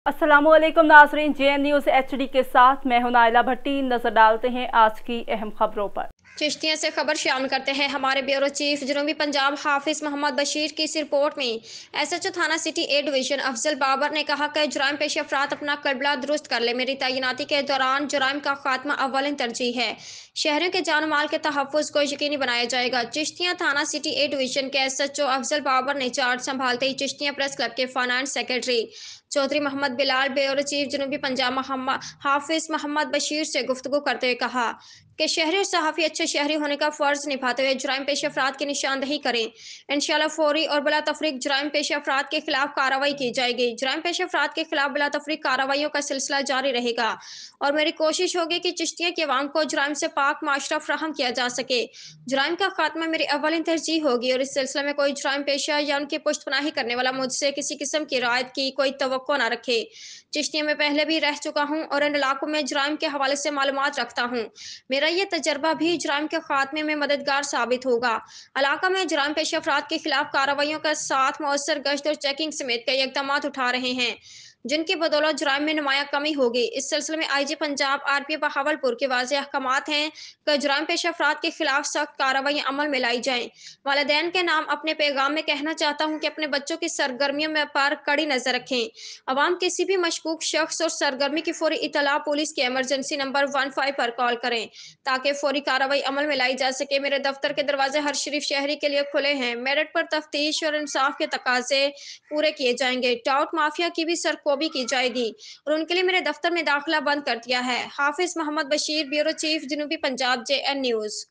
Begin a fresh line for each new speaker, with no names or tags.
अस्सलाम वालेकुम नाज़रीन, JN न्यूज़ HD के साथ मैं हूं नाइला भट्टी। नजर डालते हैं आज की अहम खबरों पर।
चिश्तिया से खबर शामिल करते हैं हमारे ब्यूरो चीफ जनूबी पंजाब हाफिज मोहम्मद बशीर की इस रिपोर्ट में SHO थाना city A division Afzal Babar ने कहा कि जुराइम पेश अफराद अपना करबला दुरुस्त कर ले। मेरी तैनाती के दौरान जुराइम का खात्मा अव्वलिन तरजीह है। शहरों के जान माल के तहफ़्फ़ुज़ को यकीनी बनाया जाएगा। चिश्तिया थाना सिटी ए डिवीजन के SHO अफजल बाबर ने चार्ज संभालते ही चिश्तिया प्रेस क्लब के finance secretary Chaudhry Muhammad Bilal, bureau chief जनूबी पंजाब हाफिज मोहम्मद बशीर से गुफ्तगू करते हुए कहा कि शहरी और सहाफ़ी अच्छे शहरी होने का फ़र्ज़ निभाते हुए जुराइम पेश अफराद की निशानदही करें। इंशाअल्लाह फ़ौरी और बिला तफ़रीक़ जुराइम पेश अफराद के खिलाफ कार्रवाई की जाएगी। जुराइम पेश अफराद के खिलाफ बिला तफ़रीक़ कार्रवाइयों का सिलसिला जारी रहेगा और मेरी कोशिश होगी कि चिश्तिया की अवाम को जुराइम से पाक माशरा फ़राहम किया जा सके। जुराइम का खात्मा मेरी अव्वलिन तरजीह होगी और इस सिलसिले में कोई जुराइम पेशा या उनकी पुश्तपनाही करने वाला मुझसे किसी किस्म की रियायत की कोई तवक्को न रखे। चिश्तिया में पहले भी रह चुका हूँ और इन इलाकों में जुराइम के हवाले से मालूमात रखता हूँ। मेरा ये तजर्बा भी जुराइम के खात्मे में मददगार साबित होगा। इलाका में जुराइम पेशा अफराद के खिलाफ कार्रवाइयों के साथ मौसर गश्त और चेकिंग समेत कई इक़दाम उठा रहे हैं, जिनकी बदौलत जुराइम में नुमाया कमी होगी। इस सिलसिले में IG पंजाब RP बहावलपुर के वाज़ेह अहकामात हैं कि जुराइम पेशा अफराद के खिलाफ सख्त कार्रवाई अमल में लाई जाएँ। वालिदैन के नाम अपने पैगाम में कहना चाहता हूँ कि अपने बच्चों की सरगर्मियों में पर कड़ी नज़र रखें। अवाम किसी भी मशकूक शख्स और सरगर्मी की फौरी इत्तला पुलिस के इमरजेंसी नंबर 15 पर कॉल करें ताकि फौरी कार्रवाई अमल में लाई जा सके। मेरे दफ्तर के दरवाजे हर शरीफ शहरी के लिए खुले हैं। मेरिट पर तफ्तीश और इंसाफ के तकाजे पूरे किए जाएंगे। टाउट माफिया की भी सरकोबी की जाएगी और उनके लिए मेरे दफ्तर में दाखिला बंद कर दिया है। हाफिज मोहम्मद बशीर, ब्यूरो चीफ जनूबी पंजाब, JN न्यूज़।